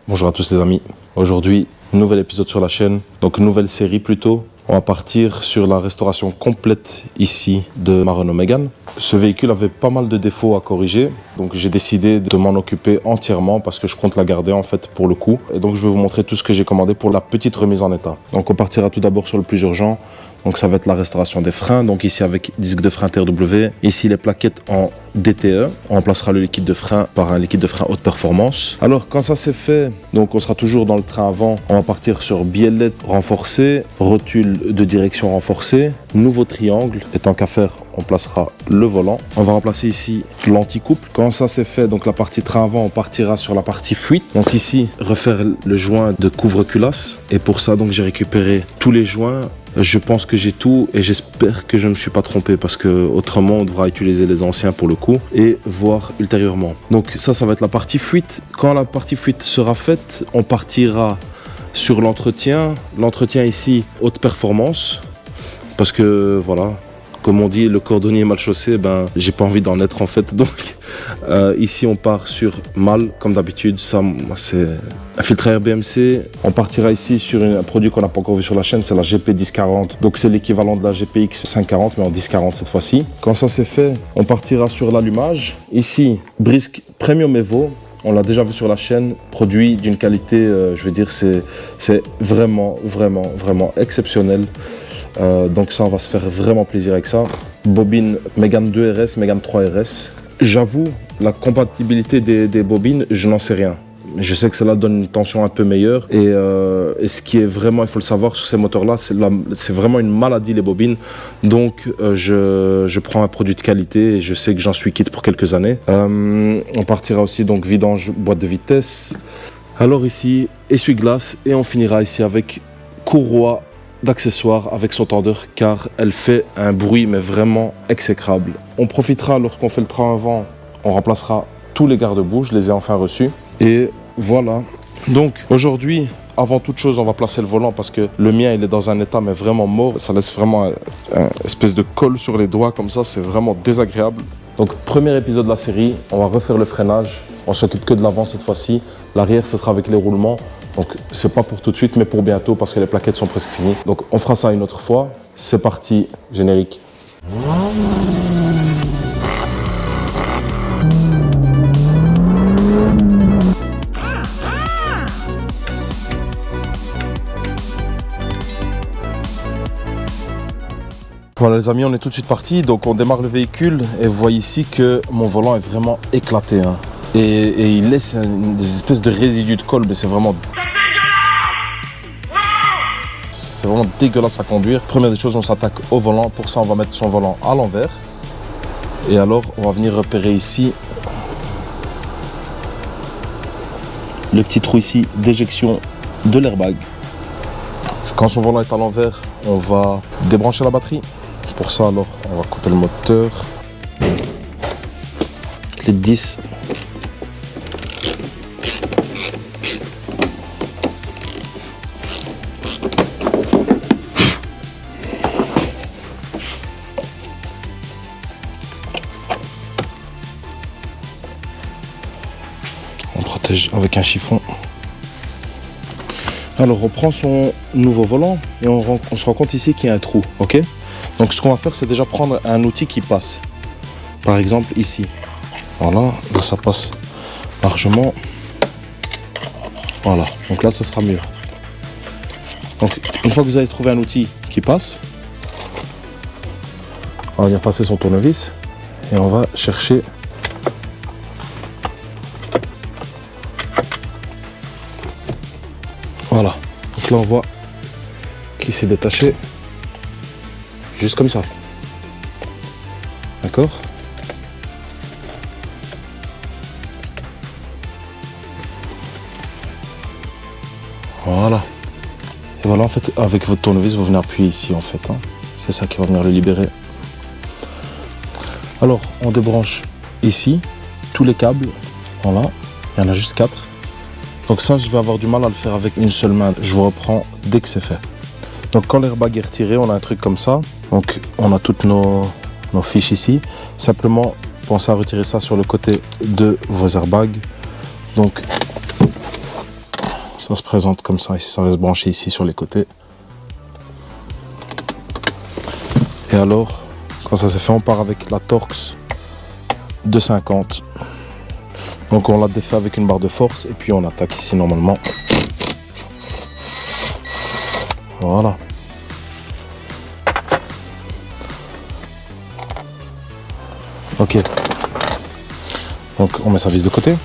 Bonjour à tous les amis. Aujourd'hui, nouvel épisode sur la chaîne, donc nouvelle série plutôt. On va partir sur la restauration complète ici de ma Renault Mégane. Ce véhicule avait pas mal de défauts à corriger, donc j'ai décidé de m'en occuper entièrement parce que je compte la garder en fait pour le coup. Et donc je vais vous montrer tout ce que j'ai commandé pour la petite remise en état. Donc on partira tout d'abord sur le plus urgent. Donc ça va être la restauration des freins, donc ici avec disque de frein TRW, ici les plaquettes en DTE, on remplacera le liquide de frein par un liquide de frein haute performance. Alors quand ça c'est fait, donc on sera toujours dans le train avant, on va partir sur biellette renforcée, rotule de direction renforcée, nouveau triangle, et tant qu'à faire, on placera le volant. On va remplacer ici l'anti-couple. Quand ça c'est fait, donc la partie train avant, on partira sur la partie fuite. Donc ici, refaire le joint de couvre-culasse, et pour ça donc j'ai récupéré tous les joints. Je pense que j'ai tout et j'espère que je ne me suis pas trompé parce que autrement on devra utiliser les anciens pour le coup et voir ultérieurement. Donc ça va être la partie fuite. Quand la partie fuite sera faite, on partira sur l'entretien. L'entretien ici, haute performance, parce que voilà, comme on dit, le cordonnier mal chaussé, ben j'ai pas envie d'en être en fait. Donc ici on part sur mal comme d'habitude. Ça c'est un filtre à air BMC. On partira ici sur un produit qu'on n'a pas encore vu sur la chaîne, c'est la GP 1040. Donc c'est l'équivalent de la GPX 540 mais en 1040 cette fois-ci. Quand ça c'est fait, on partira sur l'allumage. Ici, brisque Premium Evo. On l'a déjà vu sur la chaîne, produit d'une qualité, je veux dire, c'est vraiment exceptionnel. Donc ça, on va se faire vraiment plaisir avec ça. Bobine Mégane 2 RS, Mégane 3 RS. J'avoue, la compatibilité des bobines, je n'en sais rien. Je sais que cela donne une tension un peu meilleure et ce qui est vraiment, il faut le savoir sur ces moteurs-là, c'est vraiment une maladie les bobines. Donc je prends un produit de qualité et je sais que j'en suis quitte pour quelques années. On partira aussi donc vidange boîte de vitesse. Alors ici, essuie-glace et on finira ici avec courroie d'accessoires avec son tendeur car elle fait un bruit mais vraiment exécrable. On profitera lorsqu'on fait le train avant, on remplacera tous les garde-boue, je les ai enfin reçus. Et voilà, donc aujourd'hui, avant toute chose, on va placer le volant parce que le mien, il est dans un état mais vraiment mort. Ça laisse vraiment un espèce de colle sur les doigts comme ça, c'est vraiment désagréable. Donc premier épisode de la série, on va refaire le freinage. On s'occupe que de l'avant cette fois-ci. L'arrière, ce sera avec les roulements. Donc c'est pas pour tout de suite mais pour bientôt parce que les plaquettes sont presque finies. Donc on fera ça une autre fois. C'est parti, générique. Voilà les amis, on est tout de suite parti, donc on démarre le véhicule et vous voyez ici que mon volant est vraiment éclaté. Hein. Et il laisse des espèces de résidus de colle, mais c'est vraiment dégueulasse à conduire. Première des choses, on s'attaque au volant, pour ça on va mettre son volant à l'envers. Et alors on va venir repérer ici le petit trou ici d'éjection de l'airbag. Quand son volant est à l'envers, on va débrancher la batterie. Pour ça, alors, on va couper le moteur. Clé de 10. On protège avec un chiffon. Alors, on prend son nouveau volant et on se rend compte ici qu'il y a un trou, ok? Donc ce qu'on va faire, c'est déjà prendre un outil qui passe. Par exemple ici. Voilà, là ça passe largement. Voilà, donc là ça sera mieux. Donc une fois que vous avez trouvé un outil qui passe, on va venir passer son tournevis et on va chercher voilà. Donc là on voit qu'il s'est détaché. Juste comme ça. D'accord? Voilà. Et voilà, en fait, avec votre tournevis, vous venez appuyer ici, en fait. Hein. C'est ça qui va venir le libérer. Alors, on débranche ici tous les câbles. Voilà. Il y en a juste 4. Donc ça, je vais avoir du mal à le faire avec une seule main. Je vous reprends dès que c'est fait. Donc quand l'airbag est retiré, on a un truc comme ça. Donc on a toutes nos fiches ici. Simplement, pensez à retirer ça sur le côté de vos airbags. Donc Ça se présente comme ça, ça va se brancher ici sur les côtés. Et alors, quand ça s'est fait, on part avec la Torx 250. Donc on l'a défait avec une barre de force et puis on attaque ici normalement. Voilà. Ok. Donc on met sa vis de côté.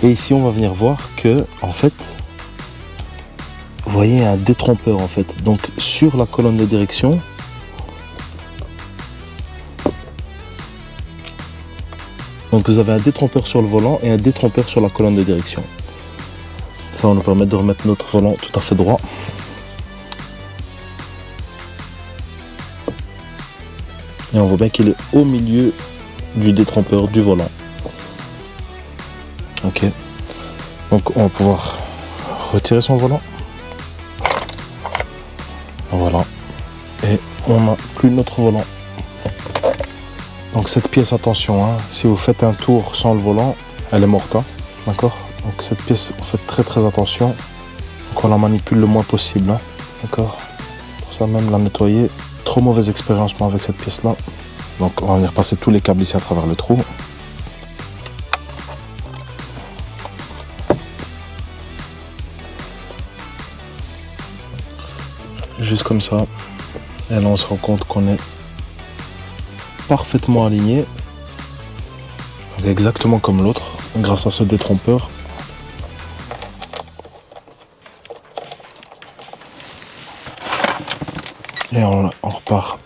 Et ici on va venir voir que, en fait, vous voyez un détrompeur en fait. Donc sur la colonne de direction, donc vous avez un détrompeur sur le volant et un détrompeur sur la colonne de direction. Ça va nous permettre de remettre notre volant tout à fait droit. Et on voit bien qu'il est au milieu du détrompeur du volant. Ok. Donc on va pouvoir retirer son volant. Voilà. Et on n'a plus notre volant. Donc cette pièce, attention, hein, si vous faites un tour sans le volant, elle est morte. Hein, d'accord. Donc cette pièce, on fait très attention. Donc on la manipule le moins possible. Hein, d'accord. Pour ça même la nettoyer. Trop mauvaise expérience moi avec cette pièce là. Donc on va venir passer tous les câbles ici à travers le trou. Juste comme ça. Et là on se rend compte qu'on est parfaitement aligné. Donc exactement comme l'autre, grâce à ce détrompeur. Et on repart.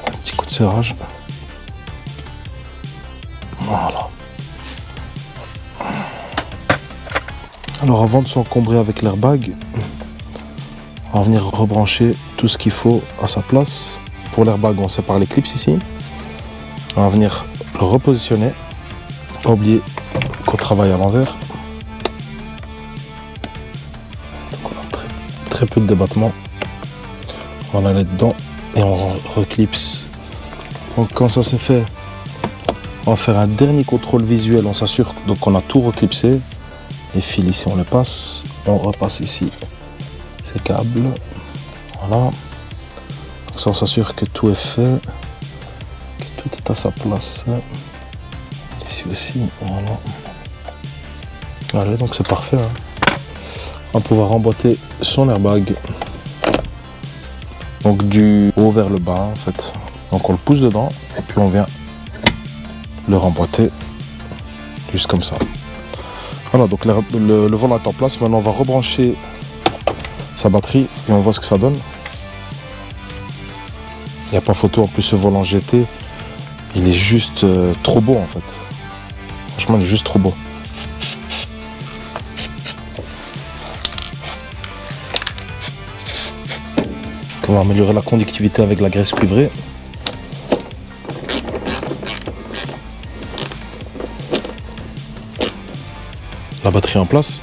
Un petit coup de serrage. Voilà. Alors avant de s'encombrer avec l'airbag, on va venir rebrancher tout ce qu'il faut à sa place. Pour l'airbag, on sépare les clips ici. On va venir le repositionner. Pas oublier qu'on travaille à l'envers. Donc on a très peu de débattement. On va aller dedans et on reclipse. Donc quand ça c'est fait, on va faire un dernier contrôle visuel. On s'assure qu'on a tout reclipsé. Les fils ici on les passe, on repasse ici ces câbles, voilà. Donc ça on s'assure que tout est fait, que tout est à sa place. Ici aussi, voilà. Allez, donc c'est parfait. Hein. On va pouvoir emboîter son airbag. Donc du haut vers le bas en fait. Donc on le pousse dedans et puis on vient le remboîter juste comme ça. Voilà, donc le volant est en place. Maintenant, on va rebrancher sa batterie et on voit ce que ça donne. Il n'y a pas photo. En plus, ce volant GT, il est juste trop beau en fait. Franchement, il est juste trop beau. Donc, on va améliorer la conductivité avec la graisse cuivrée. La batterie en place.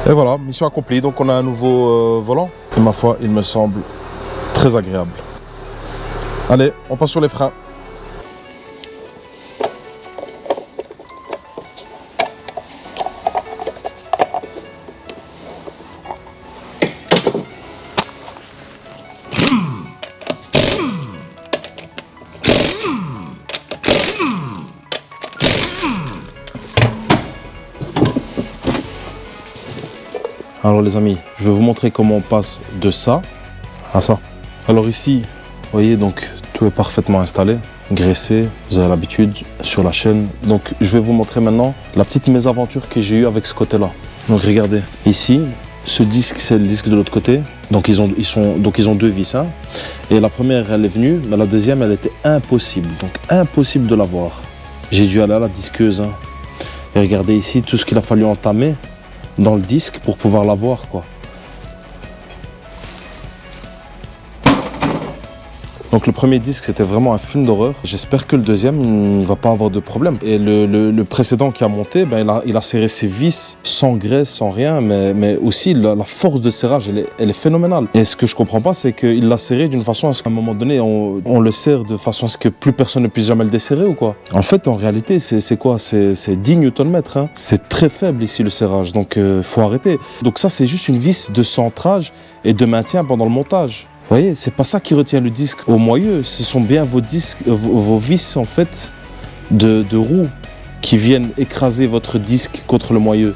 Et voilà, mission accomplie. Donc on a un nouveau volant. Et ma foi, il me semble très agréable. Allez, on passe sur les freins. Alors les amis, je vais vous montrer comment on passe de ça à ça. Alors ici, vous voyez, donc tout est parfaitement installé, graissé, vous avez l'habitude sur la chaîne. Donc je vais vous montrer maintenant la petite mésaventure que j'ai eue avec ce côté-là. Donc regardez, ici, ce disque, c'est le disque de l'autre côté. Donc ils ont deux vis. Hein. Et la première, elle est venue, mais la deuxième, elle était impossible. Donc impossible de l'avoir. J'ai dû aller à la disqueuse. Hein. Et regardez ici tout ce qu'il a fallu entamer dans le disque pour pouvoir l'avoir, quoi. Donc le premier disque, c'était vraiment un film d'horreur. J'espère que le deuxième ne va pas avoir de problème. Et le précédent qui a monté, il a serré ses vis sans graisse, sans rien, mais aussi la force de serrage, elle est phénoménale. Et ce que je comprends pas, c'est qu'il l'a serré d'une façon à ce qu'à un moment donné, on le serre de façon à ce que plus personne ne puisse jamais le desserrer ou quoi. En fait, en réalité, c'est quoi? C'est 10 Nm. Hein. C'est très faible ici le serrage, donc faut arrêter. Donc ça, c'est juste une vis de centrage et de maintien pendant le montage. Vous voyez, c'est pas ça qui retient le disque au moyeu, ce sont bien vos disques, vos vis en fait de roue qui viennent écraser votre disque contre le moyeu.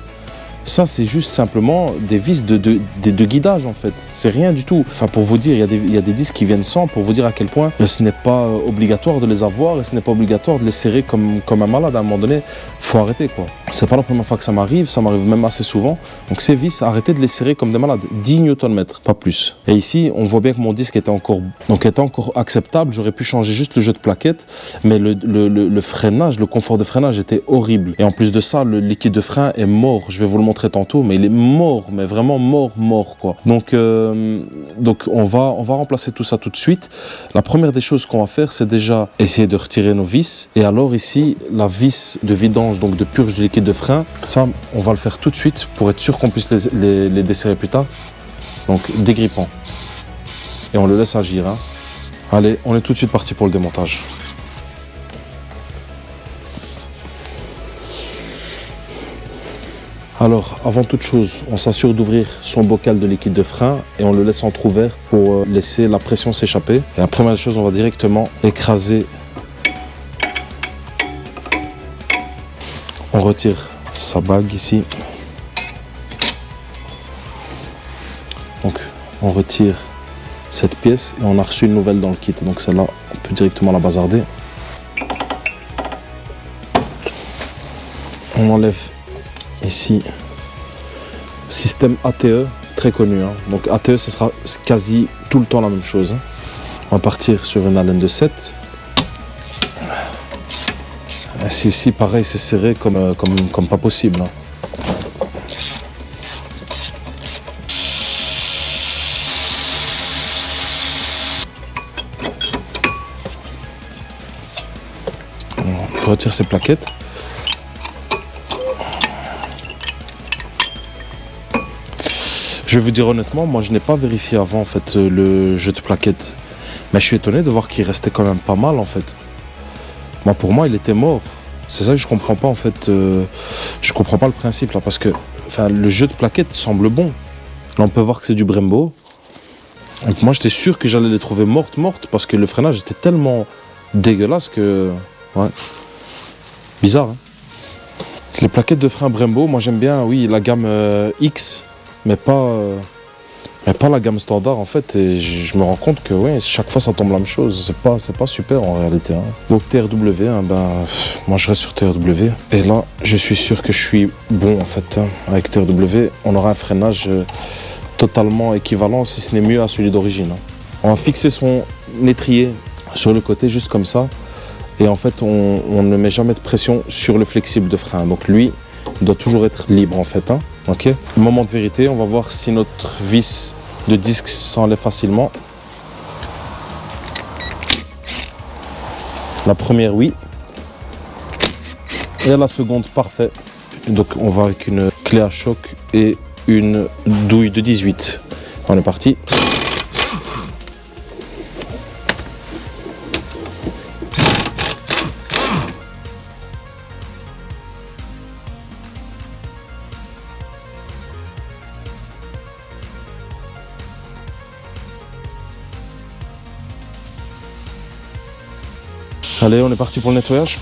Ça, c'est juste simplement des vis de guidage en fait, c'est rien du tout. Enfin, pour vous dire, il y a des disques qui viennent sans, pour vous dire à quel point ce n'est pas obligatoire de les avoir et ce n'est pas obligatoire de les serrer comme un malade. À un moment donné, faut arrêter quoi. C'est pas la première fois que ça m'arrive même assez souvent. Donc ces vis, arrêtez de les serrer comme des malades. 10 Nm, pas plus. Et ici, on voit bien que mon disque était encore acceptable. J'aurais pu changer juste le jeu de plaquettes, mais le freinage, le confort de freinage était horrible. Et en plus de ça, le liquide de frein est mort. Je vais vous le montrer tantôt, mais il est mort, mais vraiment mort quoi. Donc on va remplacer tout ça tout de suite. La première des choses qu'on va faire, c'est déjà essayer de retirer nos vis. Et alors ici, la vis de vidange, donc de purge de liquide de frein, ça, on va le faire tout de suite pour être sûr qu'on puisse les desserrer plus tard. Donc dégrippant. Et on le laisse agir. Hein. Allez, on est tout de suite parti pour le démontage. Alors, avant toute chose, on s'assure d'ouvrir son bocal de liquide de frein et on le laisse entrouvert pour laisser la pression s'échapper. Et la première chose, on va directement écraser. On retire sa bague ici. Donc, on retire cette pièce et on a reçu une nouvelle dans le kit. Donc celle-là, on peut directement la bazarder. On enlève ici système ATE, très connu. Hein. Donc ATE, ce sera quasi tout le temps la même chose. Hein. On va partir sur une alène de 7. C'est ici pareil, c'est serré comme pas possible. Hein. On retire ces plaquettes. Je vais vous dire honnêtement, moi je n'ai pas vérifié avant en fait le jeu de plaquettes. Mais je suis étonné de voir qu'il restait quand même pas mal en fait. Moi, pour moi, il était mort. C'est ça que je comprends pas en fait. Je comprends pas le principe là parce que le jeu de plaquettes semble bon. Là on peut voir que c'est du Brembo. Donc moi j'étais sûr que j'allais les trouver mortes parce que le freinage était tellement dégueulasse que... Ouais. Bizarre, hein. Les plaquettes de frein Brembo, moi j'aime bien, oui, la gamme X, mais pas la gamme standard en fait. Et je me rends compte que ouais, chaque fois ça tombe la même chose. C'est pas super en réalité. Hein. Donc TRW, hein, moi je reste sur TRW. Et là, je suis sûr que je suis bon en fait. Hein. Avec TRW, on aura un freinage totalement équivalent, si ce n'est mieux à celui d'origine. Hein. On va fixer son étrier sur le côté, juste comme ça. Et en fait, on ne met jamais de pression sur le flexible de frein. Donc lui, il doit toujours être libre en fait. Hein. Okay. Moment de vérité, on va voir si notre vis de disque s'enlève facilement. La première, oui. Et la seconde, parfait. Donc on va avec une clé à choc et une douille de 18. On est parti. Allez, on est parti pour le nettoyage.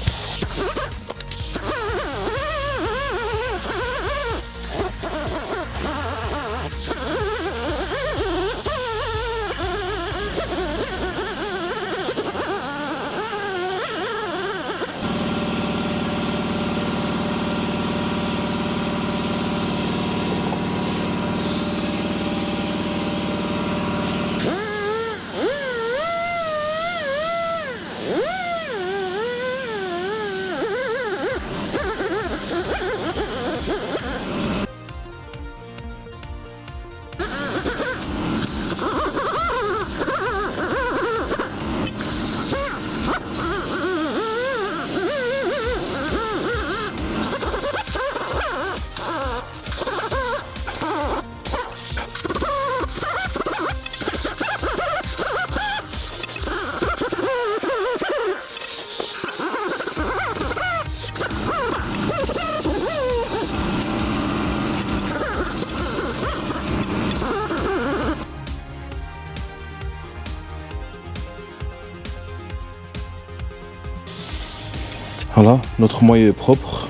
Voilà, notre moyeu est propre.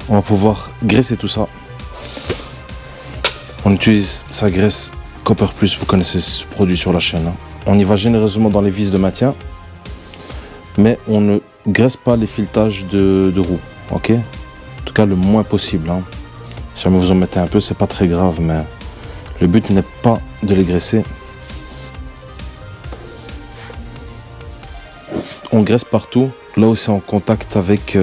On va pouvoir graisser tout ça. On utilise sa graisse Copper Plus, vous connaissez ce produit sur la chaîne. On y va généreusement dans les vis de maintien, mais on ne graisse pas les filetages de roue, ok? En tout cas, le moins possible. Si jamais vous en mettez un peu, c'est pas très grave, mais le but n'est pas de les graisser. On graisse partout, là où c'est en contact avec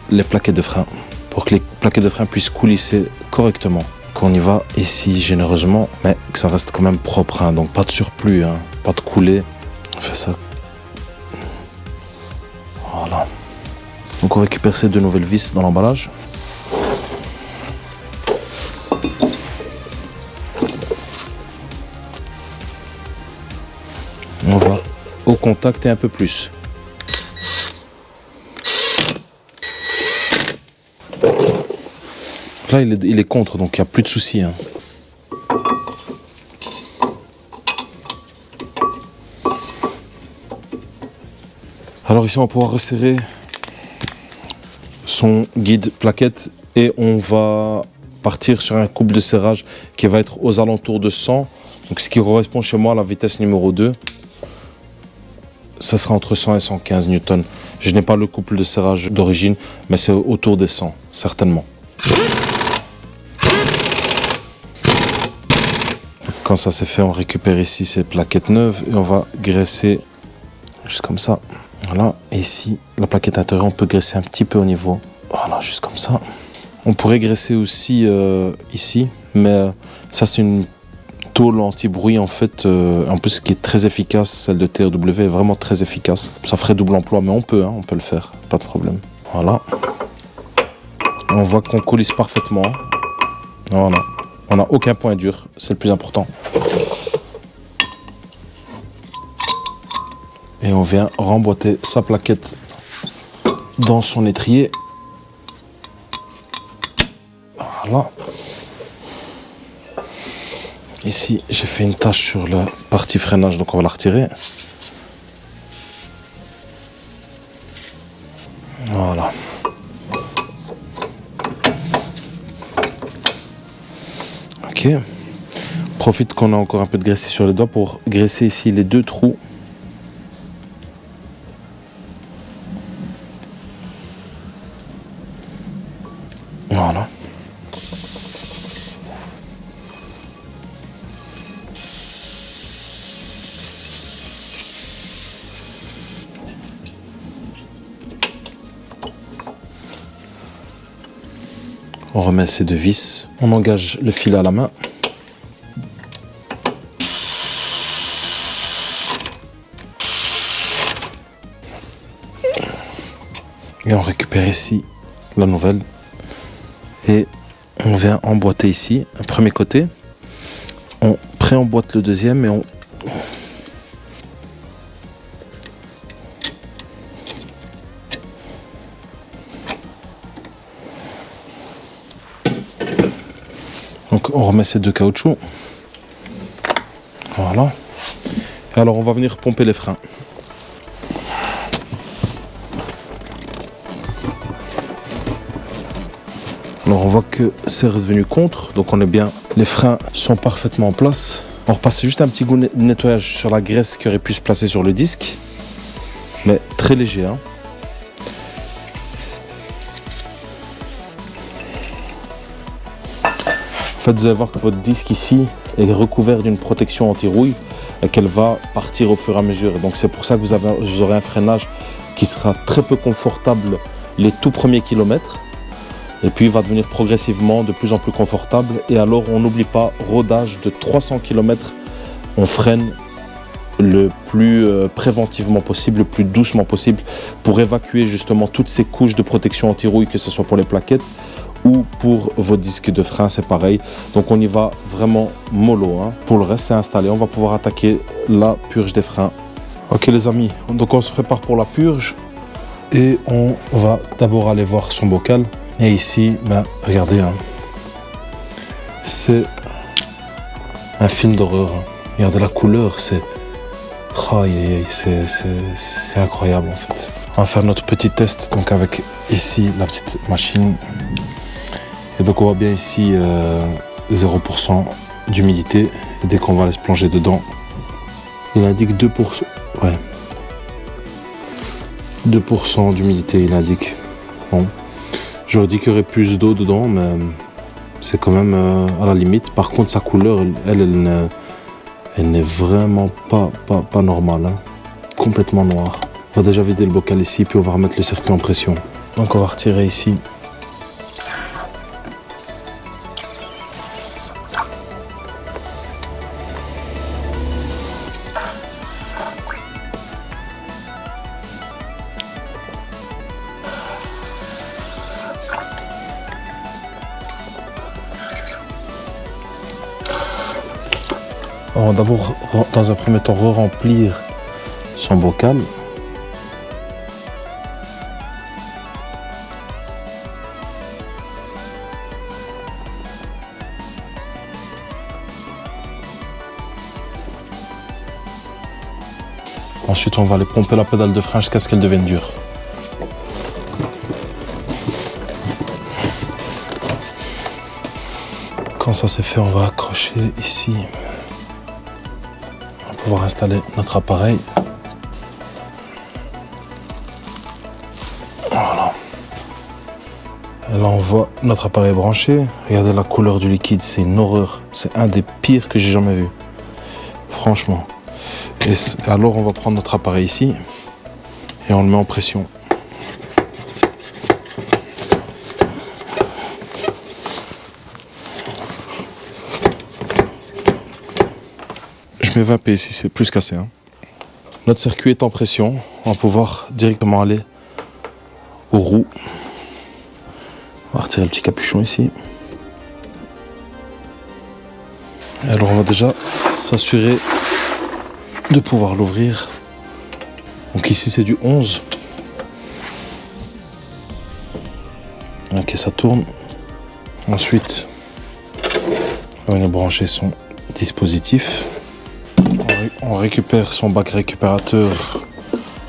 les plaquettes de frein, pour que les plaquettes de frein puissent coulisser correctement. On y va ici généreusement, mais que ça reste quand même propre, donc pas de surplus, pas de coulée. On fait ça. Voilà. Donc on récupère ces 2 nouvelles vis dans l'emballage. On va au contact et un peu plus. Là, il est contre, donc il n'y a plus de soucis. Alors ici, on va pouvoir resserrer son guide plaquette et on va partir sur un couple de serrage qui va être aux alentours de 100. Donc ce qui correspond chez moi à la vitesse numéro 2. Ça sera entre 100 et 115 newtons. Je n'ai pas le couple de serrage d'origine, mais c'est autour des 100, certainement. Quand ça c'est fait, on récupère ici ces plaquettes neuves et on va graisser juste comme ça. Voilà, et ici, la plaquette intérieure, on peut graisser un petit peu au niveau. Voilà, juste comme ça. On pourrait graisser aussi ici, mais ça c'est une tôle anti-bruit en fait, en plus qui est très efficace. Celle de TRW est vraiment très efficace. Ça ferait double emploi, mais on peut le faire, pas de problème. Voilà. On voit qu'on coulisse parfaitement. Voilà. On n'a aucun point dur, c'est le plus important. Et on vient remboîter sa plaquette dans son étrier. Voilà. Ici, j'ai fait une tache sur la partie freinage, donc on va la retirer. Voilà. Ok. Profite qu'on a encore un peu de graisse sur les doigts pour graisser ici les 2 trous. Voilà. On remet ces 2 vis. On engage le fil à la main. Et on récupère ici la nouvelle. Et on vient emboîter ici un premier côté. On pré-emboîte le deuxième et on... Donc on remet ces 2 caoutchoucs. Voilà. Et alors on va venir pomper les freins. Alors on voit que c'est revenu contre, donc on est bien, les freins sont parfaitement en place. On repasse juste un petit coup de nettoyage sur la graisse qui aurait pu se placer sur le disque, mais très léger. En fait, vous allez voir que votre disque ici est recouvert d'une protection anti-rouille et qu'elle va partir au fur et à mesure. Donc c'est pour ça que vous aurez un freinage qui sera très peu confortable les tout premiers kilomètres. Et puis il va devenir progressivement de plus en plus confortable. Et alors on n'oublie pas, rodage de 300 km, on freine le plus préventivement possible, le plus doucement possible, pour évacuer justement toutes ces couches de protection anti-rouille, que ce soit pour les plaquettes ou pour vos disques de frein, c'est pareil. Donc on y va vraiment mollo. Pour le reste, c'est installé. On va pouvoir attaquer la purge des freins. Ok les amis, donc on se prépare pour la purge. Et on va d'abord aller voir son bocal. Et ici, regardez, c'est un film d'horreur. Regardez la couleur, c'est Aïe, aïe, aïe, c'est incroyable en fait. On va faire notre petit test donc avec ici la petite machine. Et donc on voit bien ici 0% d'humidité. Et dès qu'on va aller se plonger dedans, il indique 2%. Ouais. 2% d'humidité, il indique. Bon. J'aurais dit qu'il y aurait plus d'eau dedans, mais c'est quand même à la limite. Par contre, sa couleur, elle n'est vraiment pas normale. Hein. Complètement noire. On va déjà vider le bocal ici, puis on va remettre le circuit en pression. Donc on va retirer ici. On va d'abord, dans un premier temps, re-remplir son bocal. Ensuite, on va aller pomper la pédale de frein jusqu'à ce qu'elle devienne dure. Quand ça c'est fait, on va accrocher ici. On va pouvoir installer notre appareil. Voilà. Et là, on voit notre appareil branché. Regardez la couleur du liquide, c'est une horreur. C'est un des pires que j'ai jamais vu. Franchement. Et alors, on va prendre notre appareil ici et on le met en pression. Je mets 20 ici, c'est plus qu'assez. Hein. Notre circuit est en pression. On va pouvoir directement aller aux roues. On va retirer le petit capuchon ici. Et alors, on va déjà s'assurer de pouvoir l'ouvrir. Donc ici, c'est du 11. Ok, ça tourne. Ensuite, on va venir brancher son dispositif. On récupère son bac récupérateur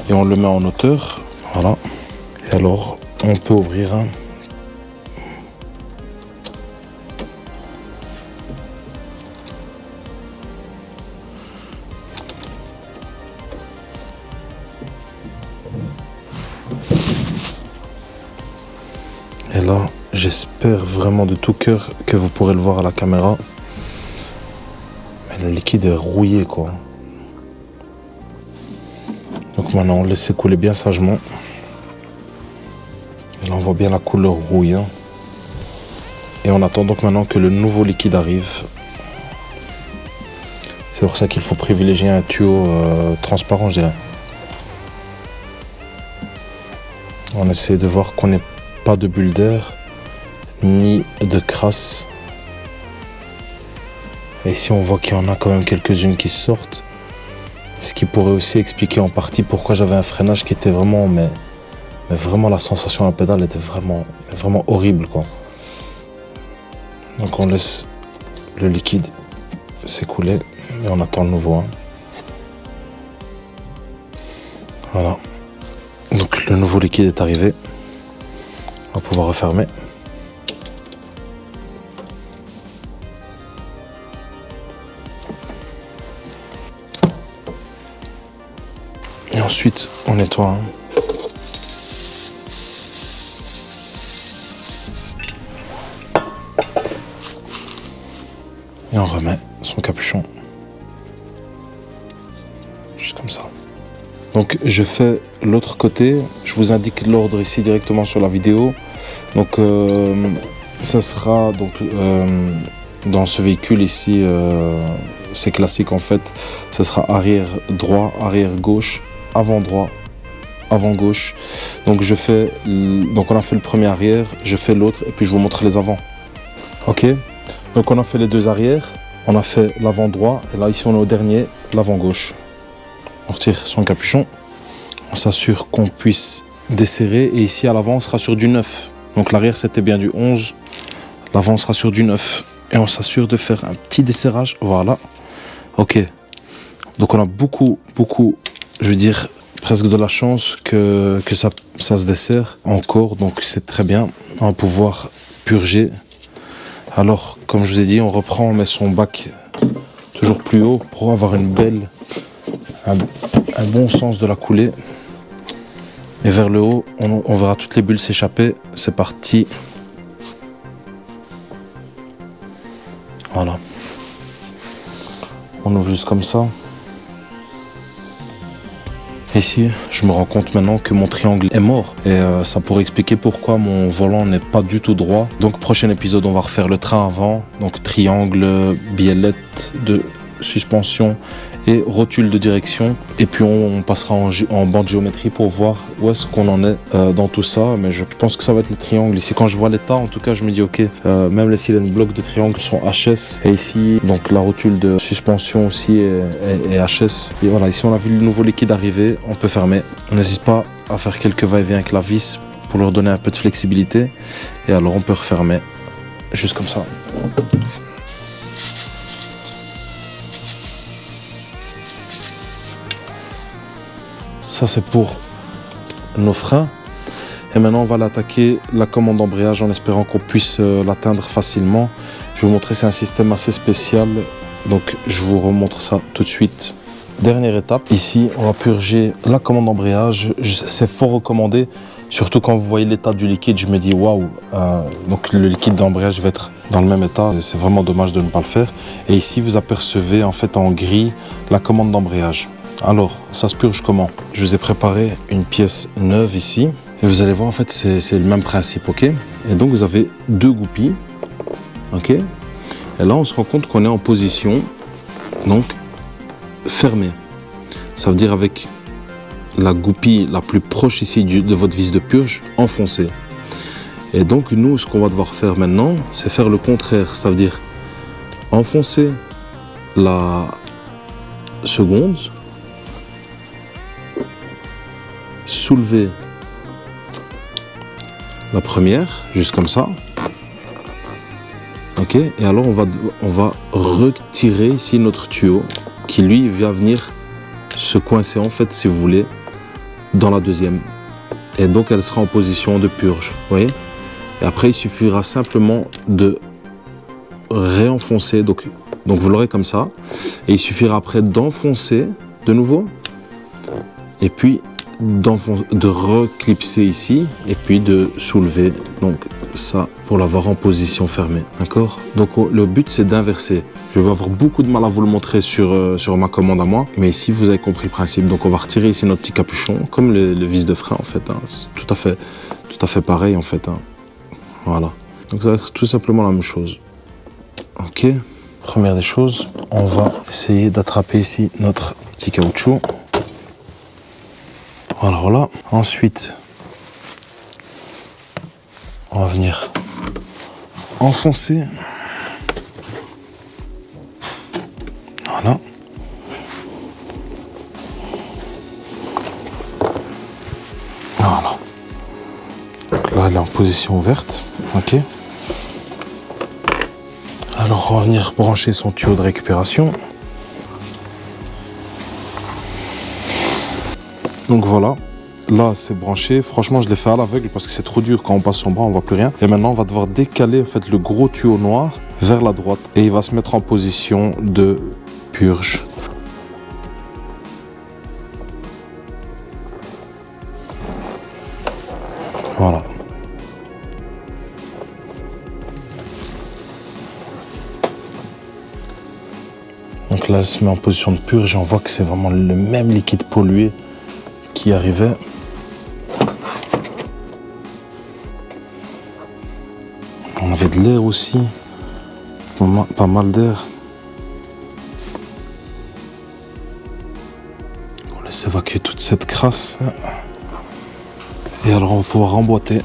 et on le met en hauteur. Voilà. Et alors, on peut ouvrir un. Et là, j'espère vraiment de tout cœur que vous pourrez le voir à la caméra. Mais le liquide est rouillé, quoi. Donc maintenant, on laisse couler bien sagement. Et là, on voit bien la couleur rouille. Hein. Et on attend donc maintenant que le nouveau liquide arrive. C'est pour ça qu'il faut privilégier un tuyau transparent, je dirais. On essaie de voir qu'on n'ait pas de bulles d'air, ni de crasse. Et ici, on voit qu'il y en a quand même quelques-unes qui sortent. Ce qui pourrait aussi expliquer en partie pourquoi j'avais un freinage qui était vraiment, mais vraiment la sensation à la pédale était vraiment horrible, quoi. Donc on laisse le liquide s'écouler et on attend le nouveau. Hein. Voilà. Donc le nouveau liquide est arrivé. On va pouvoir refermer. Et ensuite, on nettoie. Hein. Et on remet son capuchon. Juste comme ça. Donc je fais l'autre côté. Je vous indique l'ordre ici directement sur la vidéo. Donc ça sera donc dans ce véhicule ici, c'est classique en fait. Ça sera arrière droit, arrière gauche, avant droit, avant gauche. Donc donc on a fait le premier arrière, je fais l'autre et puis je vous montre les avants. Ok. Donc on a fait les deux arrières, on a fait l'avant droit et là ici on est au dernier, l'avant gauche. On retire son capuchon, on s'assure qu'on puisse desserrer et ici à l'avant on sera sur du 9. Donc l'arrière c'était bien du 11, l'avant sera sur du 9 et on s'assure de faire un petit desserrage, voilà. Ok, Donc on a beaucoup, je veux dire, presque de la chance que ça se dessert encore, donc c'est très bien. On va pouvoir purger. Alors, comme je vous ai dit, on reprend, on met son bac toujours plus haut pour avoir un bon sens de la coulée. Et vers le haut, on verra toutes les bulles s'échapper. C'est parti. Voilà. On ouvre juste comme ça. Ici, je me rends compte maintenant que mon triangle est mort. Et ça pourrait expliquer pourquoi mon volant n'est pas du tout droit. Donc, prochain épisode, on va refaire le train avant. Donc, triangle, biellette de suspension et rotule de direction. Et puis, on passera en banc de géométrie pour voir où est-ce qu'on en est dans tout ça. Mais je pense que ça va être le triangle. Ici, quand je vois l'état, en tout cas, je me dis, ok, même les cylindres blocs de triangle sont HS. Et ici, donc la rotule de suspension aussi est HS. Et voilà, ici, on a vu le nouveau liquide arriver. On peut fermer. On n'hésite pas à faire quelques va-et-vient avec la vis pour leur donner un peu de flexibilité. Et alors, on peut refermer juste comme ça. Ça, c'est pour nos freins. Et maintenant, on va l'attaquer la commande d'embrayage en espérant qu'on puisse l'atteindre facilement. Je vais vous montrer, c'est un système assez spécial. Donc, je vous remontre ça tout de suite. Dernière étape, ici, on va purger la commande d'embrayage. C'est fort recommandé, surtout quand vous voyez l'état du liquide. Je me dis, waouh, donc le liquide d'embrayage va être dans le même état. C'est vraiment dommage de ne pas le faire. Et ici, vous apercevez en fait en gris la commande d'embrayage. Alors, ça se purge comment? Je vous ai préparé une pièce neuve ici. Et vous allez voir, en fait, c'est le même principe, ok? Et donc, vous avez deux goupilles, ok? Et là, on se rend compte qu'on est en position, donc, fermée. Ça veut dire avec la goupille la plus proche ici de votre vis de purge, enfoncée. Et donc, nous, ce qu'on va devoir faire maintenant, c'est faire le contraire. Ça veut dire enfoncer la seconde, soulever la première, juste comme ça. Ok, et alors on va retirer ici notre tuyau qui lui va venir se coincer en fait, si vous voulez, dans la deuxième. Et donc elle sera en position de purge, vous voyez. Et après il suffira simplement de réenfoncer, donc vous l'aurez comme ça. Et il suffira après d'enfoncer de nouveau. Et puis de reclipser ici et puis de soulever, donc ça pour l'avoir en position fermée, d'accord? Donc le but c'est d'inverser. Je vais avoir beaucoup de mal à vous le montrer sur ma commande à moi, mais ici vous avez compris le principe. Donc on va retirer ici notre petit capuchon comme le vis de frein en fait, hein. C'est tout à fait pareil en fait, hein. Voilà, donc ça va être tout simplement la même chose. Ok, première des choses, on va essayer d'attraper ici notre petit caoutchouc. Voilà. Ensuite, on va venir enfoncer. Voilà. Voilà. Donc là, elle est en position ouverte. Ok. Alors, on va venir brancher son tuyau de récupération. Donc voilà, là c'est branché. Franchement, je l'ai fait à l'aveugle parce que c'est trop dur. Quand on passe son bras, on voit plus rien. Et maintenant, on va devoir décaler en fait le gros tuyau noir vers la droite et il va se mettre en position de purge. Voilà. Donc là, elle se met en position de purge et on voit que c'est vraiment le même liquide pollué qui arrivait. On avait de l'air aussi, pas mal d'air. On laisse évacuer toute cette crasse. Et alors on va pouvoir emboîter.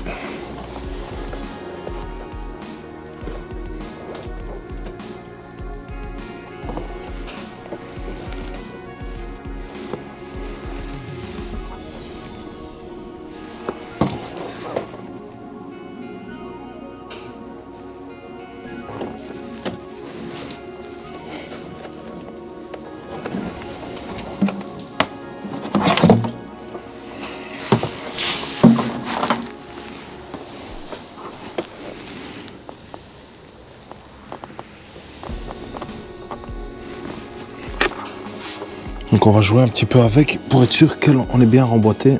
on va jouer un petit peu avec pour être sûr qu'on est bien remboîté.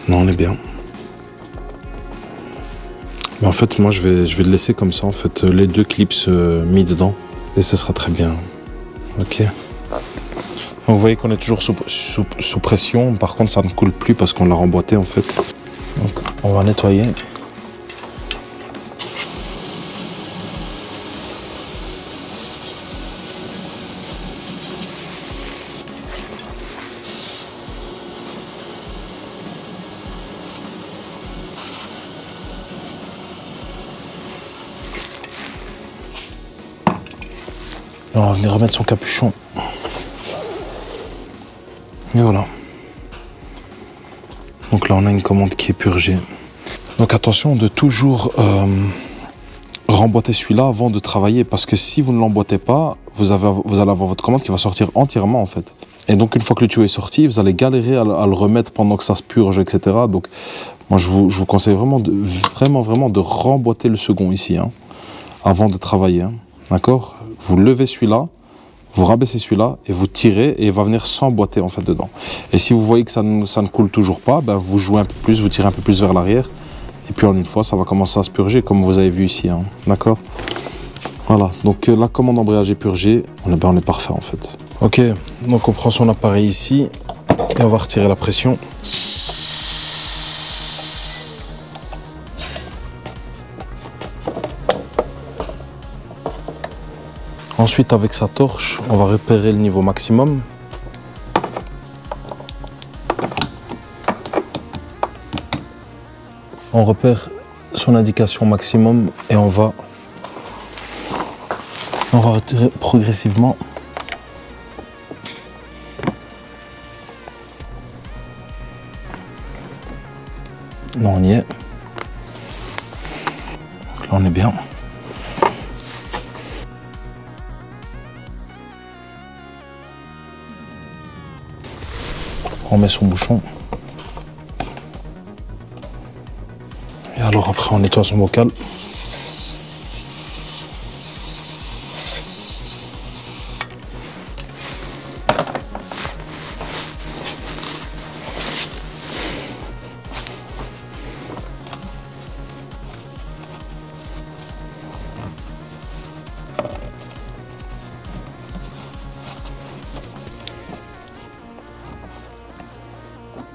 Non, on est bien. Mais en fait, moi, je vais le laisser comme ça. En fait, les deux clips mis dedans. Et ce sera très bien. Ok. Donc, vous voyez qu'on est toujours sous pression. Par contre, ça ne coule plus parce qu'on l'a remboîté, en fait. Donc, on va nettoyer. Et on va venir remettre son capuchon. Et voilà. Donc là, on a une commande qui est purgée. Donc attention de toujours remboîter celui-là avant de travailler. Parce que si vous ne l'emboîtez pas, vous allez avoir votre commande qui va sortir entièrement en fait. Et donc une fois que le tuyau est sorti, vous allez galérer à le remettre pendant que ça se purge, etc. Donc moi, je vous conseille vraiment de remboîter le second ici, hein, avant de travailler. Hein. D'accord ? Vous levez celui-là, vous rabaissez celui-là et vous tirez et il va venir s'emboîter en fait dedans. Et si vous voyez que ça ne coule toujours pas, ben vous jouez un peu plus, vous tirez un peu plus vers l'arrière. Et puis en une fois, ça va commencer à se purger comme vous avez vu ici. Hein. D'accord ? Voilà, donc la commande embrayage est purgée. On est parfait en fait. Ok, donc on prend son appareil ici et on va retirer la pression. Ensuite, avec sa torche, on va repérer le niveau maximum. On repère son indication maximum et on va retirer progressivement. Là, on y est. Donc là, on est bien. On met son bouchon. Et alors après on nettoie son bocal.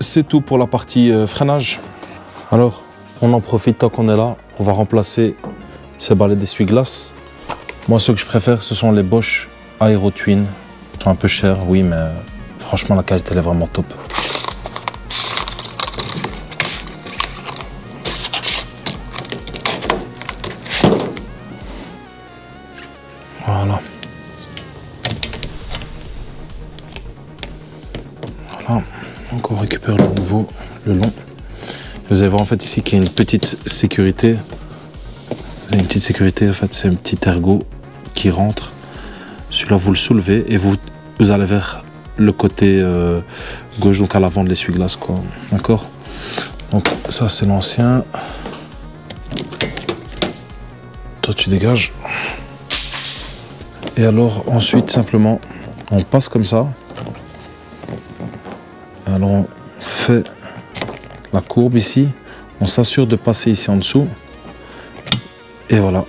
C'est tout pour la partie freinage. Alors, on en profite tant qu'on est là. On va remplacer ces balais d'essuie-glace. Moi, ce que je préfère, ce sont les Bosch Aero Twin. Ils sont un peu chers, oui, mais franchement, la qualité, elle est vraiment top. Voilà. Voilà. Donc on récupère le nouveau, le long. Vous allez voir en fait ici qu'il y a une petite sécurité. Une petite sécurité, en fait, c'est un petit ergot qui rentre. Celui-là, vous le soulevez et vous allez vers le côté gauche, donc à l'avant de l'essuie-glace, quoi. D'accord ? Donc ça, c'est l'ancien. Toi, tu dégages. Et alors, ensuite, simplement, on passe comme ça. Alors on fait la courbe ici, on s'assure de passer ici en dessous. Et voilà,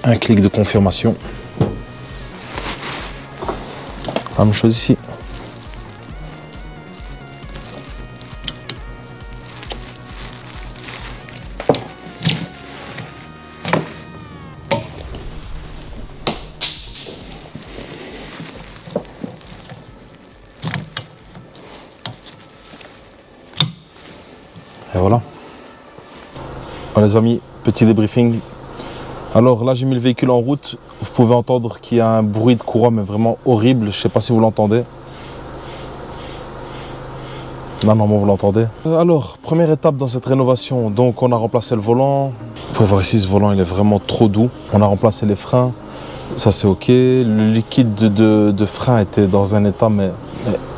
un clic de confirmation. La même chose ici. Et voilà. Voilà les amis, petit débriefing. Alors là j'ai mis le véhicule en route. Vous pouvez entendre qu'il y a un bruit de courroie mais vraiment horrible. Je ne sais pas si vous l'entendez. Là normalement vous l'entendez. Alors première étape dans cette rénovation. Donc on a remplacé le volant. Vous pouvez voir ici ce volant il est vraiment trop doux. On a remplacé les freins. Ça c'est ok. Le liquide de frein était dans un état mais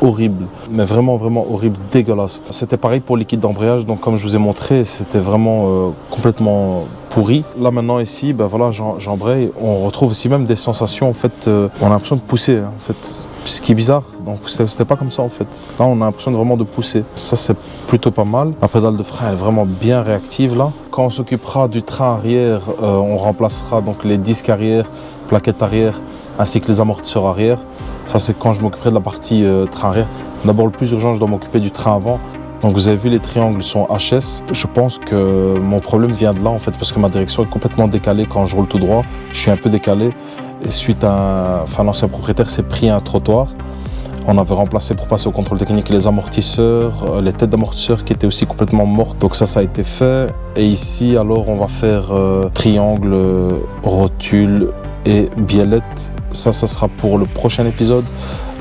horrible, mais vraiment horrible, dégueulasse. C'était pareil pour le liquide d'embrayage, donc comme je vous ai montré, c'était vraiment complètement pourri. Là maintenant ici, ben voilà, j'embraye, on retrouve aussi même des sensations en fait, on a l'impression de pousser en fait, ce qui est bizarre. Donc c'était pas comme ça en fait. Là on a l'impression vraiment de pousser. Ça c'est plutôt pas mal. La pédale de frein elle est vraiment bien réactive là. Quand on s'occupera du train arrière, on remplacera donc les disques arrière, plaquettes arrière, ainsi que les amortisseurs arrière. Ça c'est quand je m'occuperai de la partie train arrière. D'abord le plus urgent, je dois m'occuper du train avant. Donc vous avez vu, les triangles sont HS. Je pense que mon problème vient de là en fait, parce que ma direction est complètement décalée quand je roule tout droit. Je suis un peu décalé et suite à l'ancien propriétaire s'est pris un trottoir. On avait remplacé pour passer au contrôle technique les amortisseurs, les têtes d'amortisseurs qui étaient aussi complètement mortes. Donc ça a été fait. Et ici alors on va faire triangle, rotule et biellette. Ça sera pour le prochain épisode.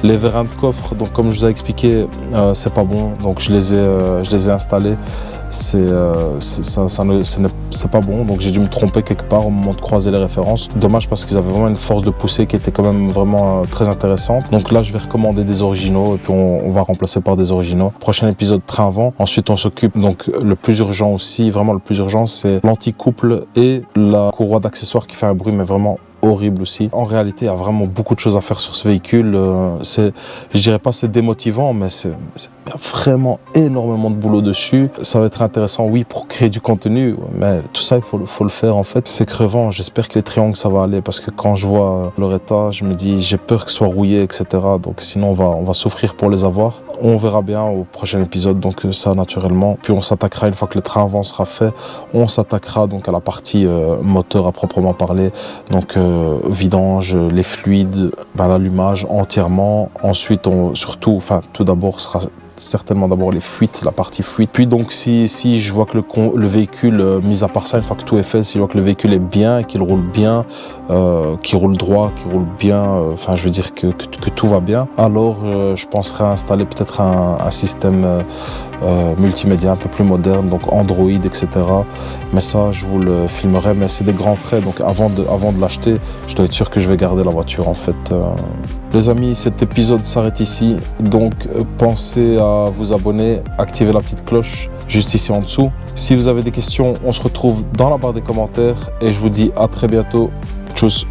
Les vérins de coffre, donc comme je vous ai expliqué, c'est pas bon, donc je les ai installés. C'est pas bon, donc j'ai dû me tromper quelque part au moment de croiser les références. Dommage parce qu'ils avaient vraiment une force de poussée qui était quand même vraiment très intéressante. Donc là je vais recommander des originaux et puis on va remplacer par des originaux. Prochain épisode train avant. Ensuite on s'occupe, donc le plus urgent aussi, vraiment le plus urgent, c'est l'anti-couple et la courroie d'accessoires qui fait un bruit mais vraiment horrible aussi. En réalité, il y a vraiment beaucoup de choses à faire sur ce véhicule. Je dirais pas c'est démotivant, mais il y a vraiment énormément de boulot dessus. Ça va être intéressant, oui, pour créer du contenu, mais tout ça, il faut le faire en fait. C'est crevant. J'espère que les triangles, ça va aller, parce que quand je vois leur état, je me dis, j'ai peur que ce soit rouillé, etc. Donc sinon, on va souffrir pour les avoir. On verra bien au prochain épisode, donc ça naturellement. Puis on s'attaquera, une fois que le train avant sera fait, on s'attaquera donc à la partie moteur à proprement parler. Donc vidange, les fluides, l'allumage entièrement. Ensuite, tout d'abord sera certainement d'abord les fuites, la partie fuite. Puis donc si je vois que le véhicule, mis à part ça, une fois que tout est fait, si je vois que le véhicule est bien, qu'il roule bien, qu'il roule droit, qu'il roule bien, je veux dire que tout va bien, alors je penserai à installer peut-être un système multimédia un peu plus moderne, donc Android, etc. Mais ça, je vous le filmerai, mais c'est des grands frais, donc avant de l'acheter, je dois être sûr que je vais garder la voiture en fait. Les amis, cet épisode s'arrête ici, donc pensez à vous abonner, activer la petite cloche juste ici en dessous. Si vous avez des questions, on se retrouve dans la barre des commentaires et je vous dis à très bientôt. Tchuss.